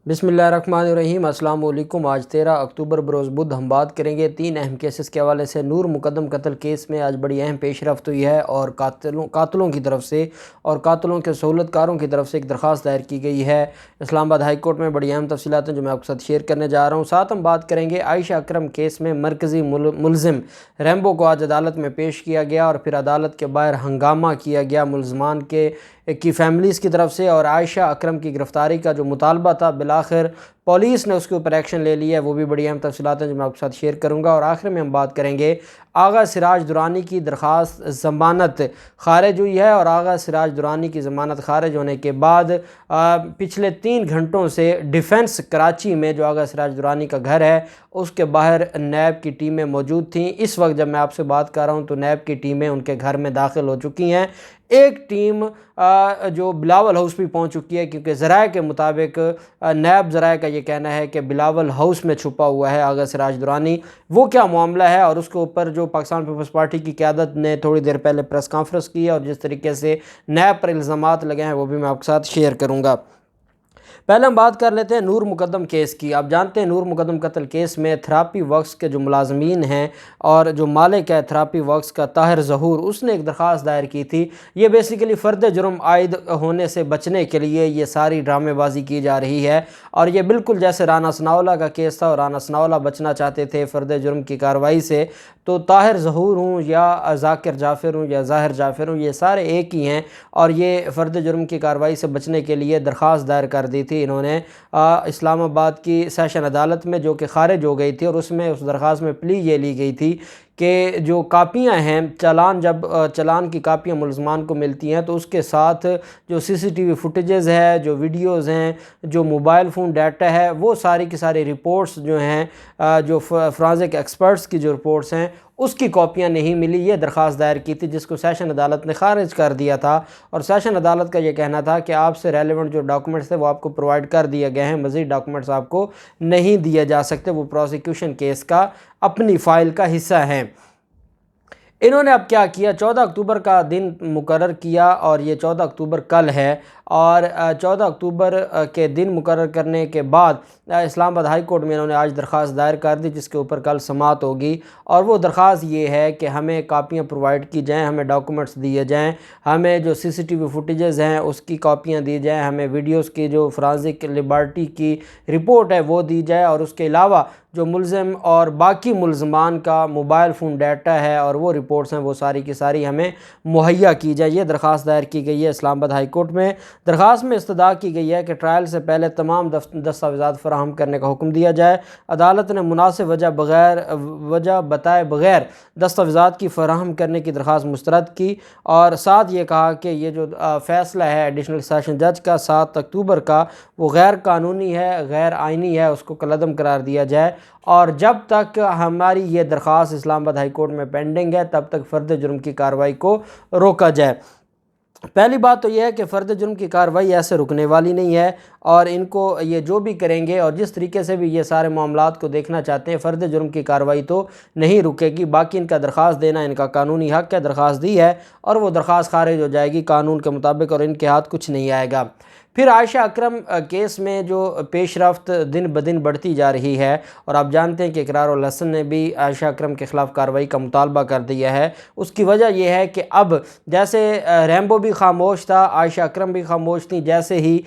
بسم اللہ الرحمن الرحیم۔ السلام علیکم۔ آج 13 اکتوبر بروز بدھ ہم بات کریں گے 3 اہم کیسز کے حوالے سے۔ نور مقدم قتل کیس میں آج بڑی اہم پیش رفت ہوئی ہے اور قاتلوں کی طرف سے اور قاتلوں کے سہولت کاروں کی طرف سے ایک درخواست دائر کی گئی ہے اسلام آباد ہائی کورٹ میں۔ بڑی اہم تفصیلات ہیں جو میں آپ کے ساتھ شیئر کرنے جا رہا ہوں۔ ساتھ ہم بات کریں گے عائشہ اکرم کیس میں مرکزی ملزم ریمبو کو آج عدالت میں پیش کیا گیا اور پھر عدالت کے باہر ہنگامہ کیا گیا ملزمان کی فیملیز کی طرف سے، اور عائشہ اکرم کی گرفتاری کا جو مطالبہ تھا بالآخر پولیس نے اس کے اوپر ایکشن لے لیا ہے۔ وہ بھی بڑی اہم تفصیلات ہیں جو میں آپ کے ساتھ شیئر کروں گا، اور آخر میں ہم بات کریں گے آغا سراج درانی کی درخواست ضمانت خارج ہوئی ہے، اور آغا سراج درانی کی ضمانت خارج ہونے کے بعد پچھلے 3 گھنٹوں سے ڈیفنس کراچی میں جو آغا سراج درانی کا گھر ہے اس کے باہر نیب کی ٹیمیں موجود تھیں۔ اس وقت جب میں آپ سے بات کر رہا ہوں تو نیب کی ٹیمیں ان کے گھر میں داخل ہو چکی ہیں۔ ایک ٹیم جو بلاول ہاؤس بھی پہنچ چکی ہے، کیونکہ ذرائع کے مطابق نیب ذرائع کا یہ کہنا ہے کہ بلاول ہاؤس میں چھپا ہوا ہے آغا سراج درانی۔ وہ کیا معاملہ ہے اور اس کے اوپر جو پاکستان پیپلز پارٹی کی قیادت نے تھوڑی دیر پہلے پریس کانفرنس کی ہے اور جس طریقے سے نیب پر الزامات لگے ہیں وہ بھی میں آپ کے ساتھ شیئر کروں گا۔ پہلے ہم بات کر لیتے ہیں نور مقدم کیس کی۔ آپ جانتے ہیں نور مقدم قتل کیس میں تھراپی ورکس کے جو ملازمین ہیں اور جو مالک ہے تھراپی ورکس کا طاہر ظہور، اس نے ایک درخواست دائر کی تھی۔ یہ بیسیکلی فرد جرم عائد ہونے سے بچنے کے لیے یہ ساری ڈرامے بازی کی جا رہی ہے، اور یہ بالکل جیسے رانا ثناءاللہ کا کیس تھا اور رانا ثناءاللہ بچنا چاہتے تھے فرد جرم کی کارروائی سے، تو طاہر ظہور ہوں یا ذاکر جعفر ہوں یا ظاہر جعفر ہوں، یہ سارے ایک ہی ہیں، اور یہ فرد جرم کی کارروائی سے بچنے کے لیے درخواست دائر کر دی تھی انہوں نے اسلام آباد کی سیشن عدالت میں، جو کہ خارج ہو گئی تھی، اور اس میں اس درخواست میں پلی یہ لی گئی تھی کہ جو کاپیاں ہیں جب چلان کی کاپیاں ملزمان کو ملتی ہیں تو اس کے ساتھ جو CCTV فوٹیجز ہے، جو ویڈیوز ہیں، جو موبائل فون ڈیٹا ہے، وہ ساری کی ساری رپورٹس جو ہیں، جو فرانزک ایکسپرٹس کی جو رپورٹس ہیں اس کی کاپیاں نہیں ملی۔ یہ درخواست دائر کی تھی جس کو سیشن عدالت نے خارج کر دیا تھا، اور سیشن عدالت کا یہ کہنا تھا کہ آپ سے ریلیونٹ جو ڈاکومنٹس تھے وہ آپ کو پرووائڈ کر دیے گئے ہیں، مزید ڈاکومنٹس آپ کو نہیں دیے جا سکتے، وہ پروسیکیوشن کیس کا اپنی فائل کا حصہ ہیں۔ انہوں نے اب کیا کیا، 14 اکتوبر کا دن مقرر کیا، اور یہ 14 اکتوبر کل ہے، اور 14 اکتوبر کے دن مقرر کرنے کے بعد اسلام آباد ہائی کورٹ میں انہوں نے آج درخواست دائر کر دی جس کے اوپر کل سماعت ہوگی، اور وہ درخواست یہ ہے کہ ہمیں کاپیاں پرووائڈ کی جائیں، ہمیں ڈاکومنٹس دیے جائیں، ہمیں جو CCTV فوٹیجز ہیں اس کی کاپیاں دی جائیں، ہمیں ویڈیوز کی جو فرانزک لیبارٹری کی رپورٹ ہے وہ دی جائے، اور اس کے علاوہ جو ملزم اور باقی ملزمان کا موبائل فون ڈیٹا ہے اور وہ رپورٹس ہیں وہ ساری کی ساری ہمیں مہیا کی جائے۔ یہ درخواست دائر کی گئی ہے اسلام آباد ہائی کورٹ میں۔ درخواست میں استدعا کی گئی ہے کہ ٹرائل سے پہلے تمام دستاویزات فراہم کرنے کا حکم دیا جائے۔ عدالت نے مناسب وجہ بتائے بغیر دستاویزات کی فراہم کرنے کی درخواست مسترد کی، اور ساتھ یہ کہا کہ یہ جو فیصلہ ہے ایڈیشنل سیشن جج کا 7 اکتوبر کا، وہ غیر قانونی ہے، غیر آئینی ہے، اس کو کالعدم قرار دیا جائے، اور جب تک ہماری یہ درخواست اسلام آباد ہائی کورٹ میں پینڈنگ ہے تب تک فرد جرم کی کارروائی کو روکا جائے۔ پہلی بات تو یہ ہے کہ فرد جرم کی کارروائی ایسے رکنے والی نہیں ہے، اور ان کو یہ جو بھی کریں گے اور جس طریقے سے بھی یہ سارے معاملات کو دیکھنا چاہتے ہیں، فرد جرم کی کارروائی تو نہیں رکے گی۔ باقی ان کا درخواست دینا ان کا قانونی حق ہے، درخواست دی ہے اور وہ درخواست خارج ہو جائے گی قانون کے مطابق، اور ان کے ہاتھ کچھ نہیں آئے گا۔ پھر عائشہ اکرم کیس میں جو پیش رفت دن بدن بڑھتی جا رہی ہے، اور آپ جانتے ہیں کہ اقرار الحسن نے بھی عائشہ اکرم کے خلاف کارروائی کا مطالبہ کر دیا ہے۔ اس کی وجہ یہ ہے کہ اب جیسے ریمبو بھی خاموش تھا، عائشہ اکرم بھی خاموش تھیں، جیسے ہی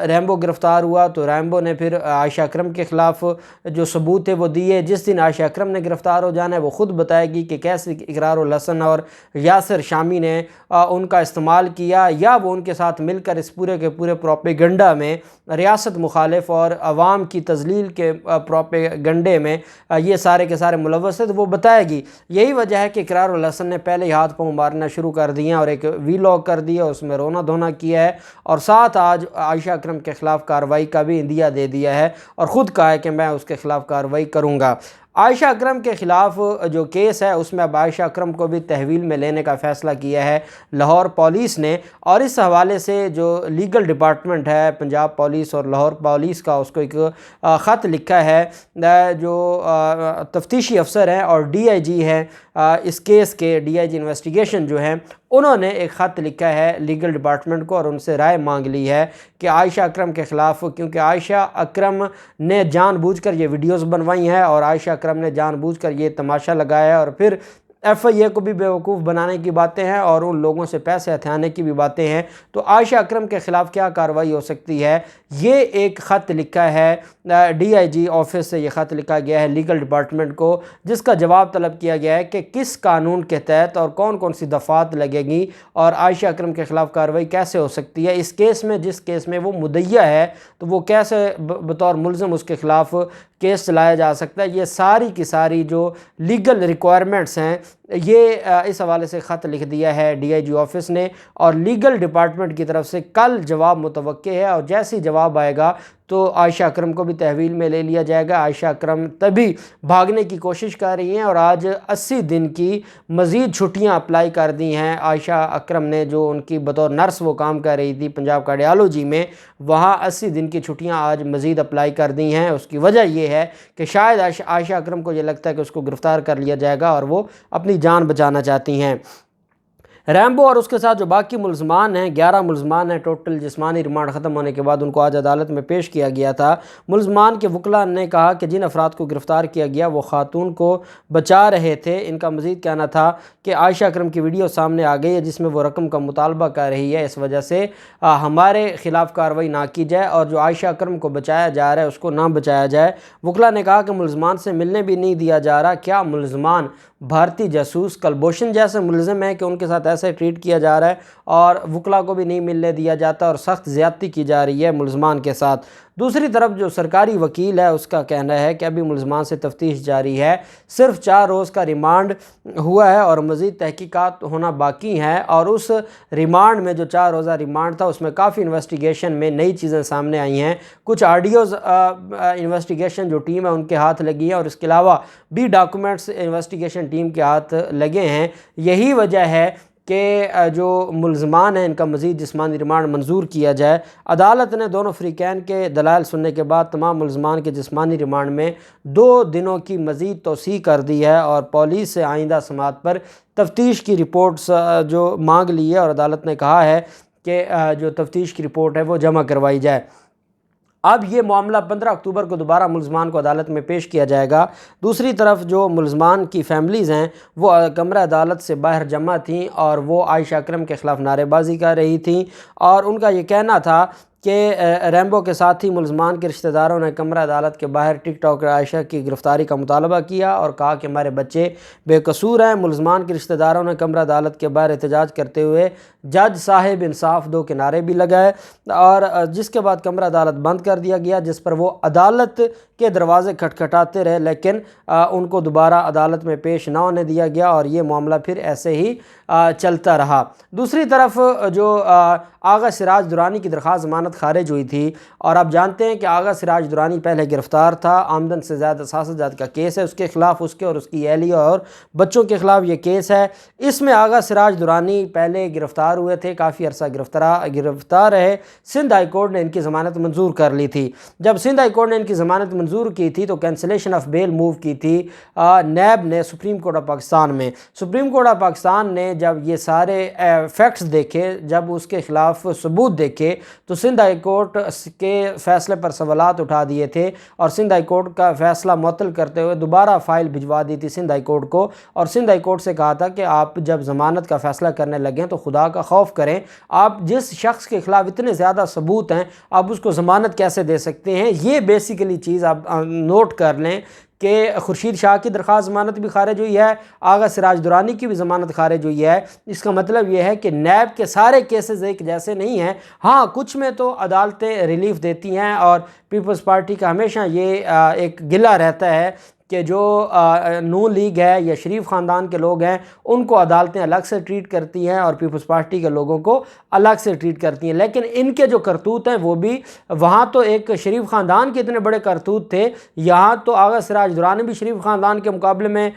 ریمبو گرفتار ہوا تو ریمبو نے پھر عائشہ اکرم کے خلاف جو ثبوت ہے وہ دیے۔ جس دن عائشہ اکرم نے گرفتار ہو جانا ہے وہ خود بتائے گی کہ کیسے اقرار الحسن اور یاسر شامی نے ان کا استعمال کیا، یا وہ ان کے ساتھ مل کر اس پورے کے پورے پروپیگنڈا میں، ریاست مخالف اور عوام کی تضلیل کے پروپیگنڈے میں یہ سارے کے سارے ملوث ہیں، تو وہ بتائے گی۔ یہی وجہ ہے کہ اقرار الحسن نے پہلے ہی ہاتھ پاؤں مارنا شروع کر دیے ہیں اور ایک ویلاگ کر دیا، اس میں رونا دھونا کیا ہے، اور ساتھ آج عائشہ اکرم کے خلاف کارروائی کا بھی عندیہ دے دیا ہے، اور خود کہا ہے کہ میں اس کے خلاف کارروائی کروں گا۔ عائشہ اکرم کے خلاف جو کیس ہے اس میں اب عائشہ اکرم کو بھی تحویل میں لینے کا فیصلہ کیا ہے لاہور پولیس نے، اور اس حوالے سے جو لیگل ڈپارٹمنٹ ہے پنجاب پولیس اور لاہور پولیس کا، اس کو ایک خط لکھا ہے جو تفتیشی افسر ہیں اور DIG ہیں اس کیس کے، DIG انویسٹیگیشن جو ہیں انہوں نے ایک خط لکھا ہے لیگل ڈپارٹمنٹ کو اور ان سے رائے مانگ لی ہے کہ عائشہ اکرم کے خلاف، کیونکہ عائشہ اکرم نے جان بوجھ کر یہ ویڈیوز بنوائی ہیں اور عائشہ اکرم نے جان بوجھ کر یہ تماشا لگایا ہے اور پھر ایف آئی اے کو بھی بیوقوف بنانے کی باتیں ہیں اور ان لوگوں سے پیسے ہتھیانے کی بھی باتیں ہیں۔ تو عائشہ اکرم کے خلاف کیا کارروائی ہو سکتی ہے؟ یہ ایک خط لکھا ہے ڈی آئی جی آفس سے، یہ خط لکھا گیا ہے لیگل ڈپارٹمنٹ کو، جس کا جواب طلب کیا گیا ہے کہ کس قانون کے تحت اور کون کون سی دفعات لگے گی اور عائشہ اکرم کے خلاف کارروائی کیسے ہو سکتی ہے اس کیس میں، جس کیس میں وہ مدعیہ ہے تو وہ کیسے بطور ملزم اس کے خلاف کیس چلایا جا سکتا ہے۔ یہ ساری کی ساری جو لیگل ریکوائرمنٹس ہیں، یہ اس حوالے سے خط لکھ دیا ہے ڈی آئی جی آفس نے اور لیگل ڈپارٹمنٹ کی طرف سے کل جواب متوقع ہے، اور جیسے ہی جواب آئے گا تو عائشہ اکرم کو بھی تحویل میں لے لیا جائے گا۔ عائشہ اکرم تبھی بھاگنے کی کوشش کر رہی ہیں اور آج 80 دن کی مزید چھٹیاں اپلائی کر دی ہیں عائشہ اکرم نے، جو ان کی بطور نرس وہ کام کر رہی تھی پنجاب کارڈیالوجی میں، وہاں 80 دن کی چھٹیاں آج مزید اپلائی کر دی ہیں۔ اس کی وجہ یہ ہے کہ شاید عائشہ اکرم کو یہ لگتا ہے کہ اس کو گرفتار کر لیا جائے گا اور وہ اپنی جان بچانا چاہتی ہیں۔ ریمبو اور اس کے ساتھ جو باقی ملزمان ہیں، 11 ملزمان ہیں ٹوٹل، جسمانی ریمانڈ ختم ہونے کے بعد ان کو آج عدالت میں پیش کیا گیا تھا۔ ملزمان کے وکلاء نے کہا کہ جن افراد کو گرفتار کیا گیا وہ خاتون کو بچا رہے تھے۔ ان کا مزید کہنا تھا کہ عائشہ اکرم کی ویڈیو سامنے آ گئی ہے جس میں وہ رقم کا مطالبہ کر رہی ہے، اس وجہ سے ہمارے خلاف کارروائی نہ کی جائے اور جو عائشہ اکرم کو بچایا جا رہا ہے اس کو نہ بچایا جائے۔ وکلاء نے کہا کہ ملزمان سے ملنے بھی نہیں دیا جا رہا۔ کیا ملزمان بھارتی جاسوس کلبھوشن جیسے ملزم ہیں کہ ان کے ساتھ ایسے ٹریٹ کیا جا رہا ہے اور وکلاء کو بھی نہیں ملنے دیا جاتا اور سخت زیادتی کی جا رہی ہے ملزمان کے ساتھ۔ دوسری طرف جو سرکاری وکیل ہے اس کا کہنا ہے کہ ابھی ملزمان سے تفتیش جاری ہے، صرف 4 روز کا ریمانڈ ہوا ہے اور مزید تحقیقات ہونا باقی ہیں، اور اس ریمانڈ میں جو 4 روزہ ریمانڈ تھا اس میں کافی انویسٹیگیشن میں نئی چیزیں سامنے آئی ہیں، کچھ آڈیوز انویسٹیگیشن جو ٹیم ہے ان کے ہاتھ لگی ہے اور اس کے علاوہ بھی ڈاکومنٹس انویسٹیگیشن ٹیم کے ہاتھ لگے ہیں۔ یہی وجہ ہے کہ جو ملزمان ہیں ان کا مزید جسمانی ریمانڈ منظور کیا جائے۔ عدالت نے دونوں فریقین کے دلائل سننے کے بعد تمام ملزمان کے جسمانی ریمانڈ میں 2 دنوں کی مزید توسیع کر دی ہے اور پولیس سے آئندہ سماعت پر تفتیش کی رپورٹس جو مانگ لی ہے اور عدالت نے کہا ہے کہ جو تفتیش کی رپورٹ ہے وہ جمع کروائی جائے۔ اب یہ معاملہ 15 اکتوبر کو دوبارہ ملزمان کو عدالت میں پیش کیا جائے گا۔ دوسری طرف جو ملزمان کی فیملیز ہیں وہ کمرہ عدالت سے باہر جمع تھیں اور وہ عائشہ اکرم کے خلاف نعرے بازی کر رہی تھیں، اور ان کا یہ کہنا تھا کہ ریمبو کے ساتھی ملزمان کے رشتہ داروں نے کمرہ عدالت کے باہر ٹک ٹاکر عائشہ کی گرفتاری کا مطالبہ کیا اور کہا کہ ہمارے بچے بے قصور ہیں۔ ملزمان کے رشتہ داروں نے کمرہ عدالت کے باہر احتجاج کرتے ہوئے جج صاحب انصاف دو کے نعرے بھی لگائے اور جس کے بعد کمرہ عدالت بند کر دیا گیا، جس پر وہ عدالت کے دروازے کھٹکھٹاتے رہے لیکن ان کو دوبارہ عدالت میں پیش نہ ہونے دیا گیا اور یہ معاملہ پھر ایسے ہی چلتا رہا۔ دوسری طرف جو آغا سراج درانی کی درخواست ضمانت خارج ہوئی تھی، اور آپ جانتے ہیں کہ آغا سراج درانی پہلے گرفتار تھا، آمدن سے زیادہ اثاثہ جات کا کیس ہے اس کے خلاف، اس کے اور اس کی اہلیہ اور بچوں کے خلاف یہ کیس ہے۔ اس میں آغا سراج درانی پہلے گرفتار ہوئے تھے، کافی عرصہ گرفتار رہے۔ سندھ ہائی کورٹ نے ان کی ضمانت منظور کر لی تھی۔ جب سندھ ہائی کورٹ نے ان کی ضمانت منظور کی تھی تو کینسلیشن آف بیل موو کی تھی نیب نے سپریم کورٹ آف پاکستان میں۔ سپریم کورٹ آف پاکستان نے جب یہ سارے فیکٹس دیکھے، جب اس کے خلاف ثبوت دیکھے تو سندھ ہائی کورٹ کے فیصلے پر سوالات اٹھا دیے تھے اور سندھ ہائی کورٹ کا فیصلہ معطل کرتے ہوئے دوبارہ فائل بھجوا دی تھی سندھ ہائی کورٹ کو، اور سندھ ہائی کورٹ سے کہا تھا کہ آپ جب ضمانت کا فیصلہ کرنے لگیں تو خدا کا خوف کریں، آپ جس شخص کے خلاف اتنے زیادہ ثبوت ہیں آپ اس کو ضمانت کیسے دے سکتے ہیں۔ یہ بیسیکلی چیز آپ نوٹ کر لیں کہ خورشید شاہ کی درخواست ضمانت بھی خارج ہوئی ہے، آغا سراج درانی کی بھی ضمانت خارج ہوئی ہے۔ اس کا مطلب یہ ہے کہ نیب کے سارے کیسز ایک جیسے نہیں ہیں، ہاں کچھ میں تو عدالتیں ریلیف دیتی ہیں، اور پیپلز پارٹی کا ہمیشہ یہ ایک گلہ رہتا ہے کہ جو نون لیگ ہے یا شریف خاندان کے لوگ ہیں ان کو عدالتیں الگ سے ٹریٹ کرتی ہیں اور پیپلز پارٹی کے لوگوں کو الگ سے ٹریٹ کرتی ہیں، لیکن ان کے جو کرتوت ہیں وہ بھی، وہاں تو ایک شریف خاندان کے اتنے بڑے کرتوت تھے، یہاں تو آغا سراج درانی بھی شریف خاندان کے مقابلے میں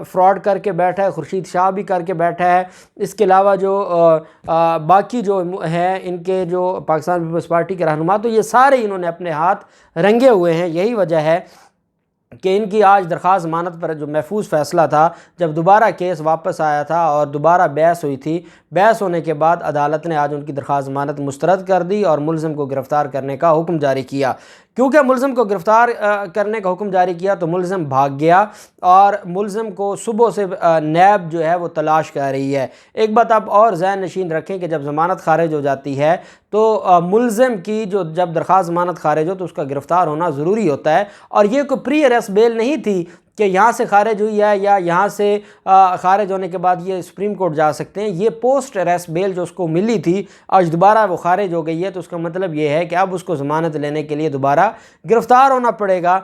فراڈ کر کے بیٹھا ہے، خورشید شاہ بھی کر کے بیٹھا ہے، اس کے علاوہ جو باقی جو ہیں ان کے جو پاکستان پیپلز پارٹی کے رہنما، تو یہ سارے انہوں نے اپنے ہاتھ رنگے ہوئے ہیں۔ یہی وجہ ہے کہ ان کی آج درخواست ضمانت پر جو محفوظ فیصلہ تھا، جب دوبارہ کیس واپس آیا تھا اور دوبارہ بحث ہوئی تھی، بحث ہونے کے بعد عدالت نے آج ان کی درخواست ضمانت مسترد کر دی اور ملزم کو گرفتار کرنے کا حکم جاری کیا۔ کیونکہ ملزم کو گرفتار کرنے کا حکم جاری کیا تو ملزم بھاگ گیا، اور ملزم کو صبح سے نیب جو ہے وہ تلاش کر رہی ہے۔ ایک بات آپ اور ذہن نشین رکھیں کہ جب ضمانت خارج ہو جاتی ہے تو ملزم کی جب درخواست ضمانت خارج ہو تو اس کا گرفتار ہونا ضروری ہوتا ہے، اور یہ کوئی پری اریسٹ بیل نہیں تھی کہ یہاں سے خارج ہوئی ہے یا یہاں سے خارج ہونے کے بعد یہ سپریم کورٹ جا سکتے ہیں۔ یہ پوسٹ اریسٹ بیل جو اس کو ملی تھی، آج دوبارہ وہ خارج ہو گئی ہے، تو اس کا مطلب یہ ہے کہ اب اس کو ضمانت لینے کے لیے دوبارہ گرفتار ہونا پڑے گا۔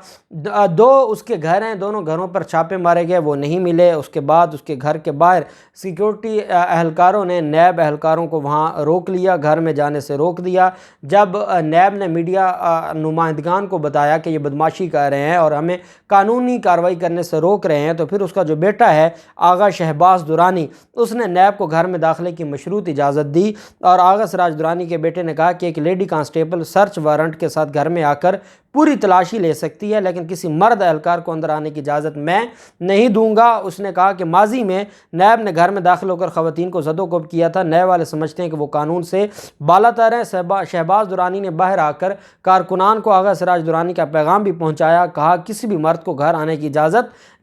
دو اس کے گھر ہیں، دونوں گھروں پر چھاپے مارے گئے، وہ نہیں ملے۔ اس کے بعد اس کے گھر کے باہر سیکیورٹی اہلکاروں نے نیب اہلکاروں کو وہاں روک لیا، گھر میں جانے سے روک دیا۔ جب نیب نے میڈیا نمائندگان کو بتایا کہ یہ بدماشی کر رہے ہیں اور ہمیں قانونی کارروائی کرنے سے روک رہے ہیں، تو پھر اس کا جو بیٹا ہے آغا شہباز درانی، اس نے نیب کو گھر میں داخلے کی مشروط اجازت دی، اور آغا سراج درانی کے بیٹے نے کہا کہ ایک لیڈی کانسٹیبل سرچ وارنٹ کے ساتھ گھر میں آ کر پوری تلاشی لے سکتی ہے، لیکن کسی مرد اہلکار کو اندر آنے کی اجازت میں نہیں دوں گا۔ اس نے کہا کہ ماضی میں نیب نے گھر میں داخل ہو کر خواتین کو زد و کوب کیا تھا، نیب والے سمجھتے ہیں کہ وہ قانون سے بالاتر ہیں۔ شہباز درانی نے باہر آ کر کارکنان کو آغا سراج درانی کا پیغام بھی پہنچایا، کہا کسی بھی مرد کو گھر آنے کی اجازت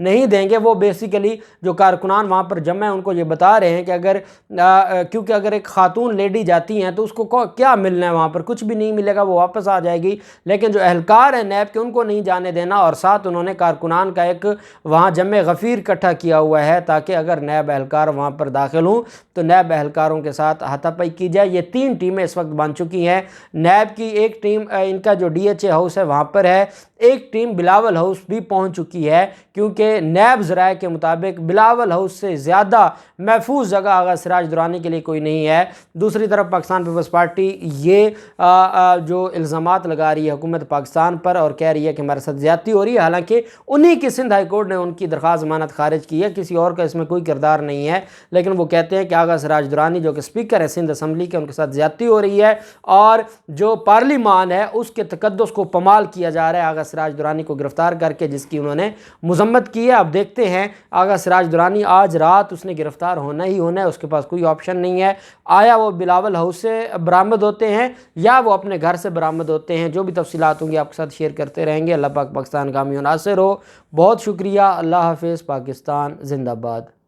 نہیں دیں گے۔ وہ بیسیکلی جو کارکنان وہاں پر جمع ہیں ان کو یہ بتا رہے ہیں کہ کیونکہ اگر ایک خاتون لیڈی جاتی ہیں تو اس کو کیا ملنا ہے، وہاں پر کچھ بھی نہیں ملے گا، وہ واپس آ جائے گی، لیکن جو اہلکار ہیں نیب کے ان کو نہیں جانے دینا، اور ساتھ انہوں نے کارکنان کا ایک وہاں جمع غفیر اکٹھا کیا ہوا ہے تاکہ اگر نیب اہلکار وہاں پر داخل ہوں تو نیب اہلکاروں کے ساتھ ہاتھا پائی کی جائے۔ یہ 3 ٹیمیں اس وقت بن چکی ہیں۔ نیب کی ایک ٹیم ان کا جو ڈی ایچ اے ہاؤس ہے وہاں پر ہے، ایک ٹیم بلاول ہاؤس بھی پہنچ چکی ہے، کیونکہ نیب ذرائع کے مطابق بلاول ہاؤس سے زیادہ محفوظ جگہ آغا سراج درانی کے لیے کوئی نہیں ہے۔ دوسری طرف پاکستان پیپلز پارٹی یہ جو الزامات لگا رہی ہے حکومت پاکستان پر اور کہہ رہی ہے کہ ہمارے ساتھ زیادتی ہو رہی ہے، حالانکہ انہی کی سندھ ہائی کورٹ نے ان کی درخواست ضمانت خارج کی ہے، کسی اور کا اس میں کوئی کردار نہیں ہے، لیکن وہ کہتے ہیں کہ آغا سراج درانی جو کہ اسپیکر ہے سندھ اسمبلی کے، ان کے ساتھ زیادتی ہو رہی ہے، اور جو پارلیمان ہے اس کے تقدس کو پامال کیا جا رہا ہے آغا سراج درانی کو گرفتار کر کے، جس کی انہوں نے مذمت کی ہے۔ اب دیکھتے ہیں آغا سراج درانی آج رات اس نے گرفتار ہونا ہی ہونا ہے، اس کے پاس کوئی آپشن نہیں ہے۔ آیا وہ بلاول ہاؤس سے برآمد ہوتے ہیں یا وہ اپنے گھر سے برآمد ہوتے ہیں، جو بھی تفصیلات ہوں گی آپ کے ساتھ شیئر کرتے رہیں گے۔ اللہ پاک پاکستان کامیاب و ناصر ہو۔ بہت شکریہ۔ اللہ حافظ۔ پاکستان زندہ باد۔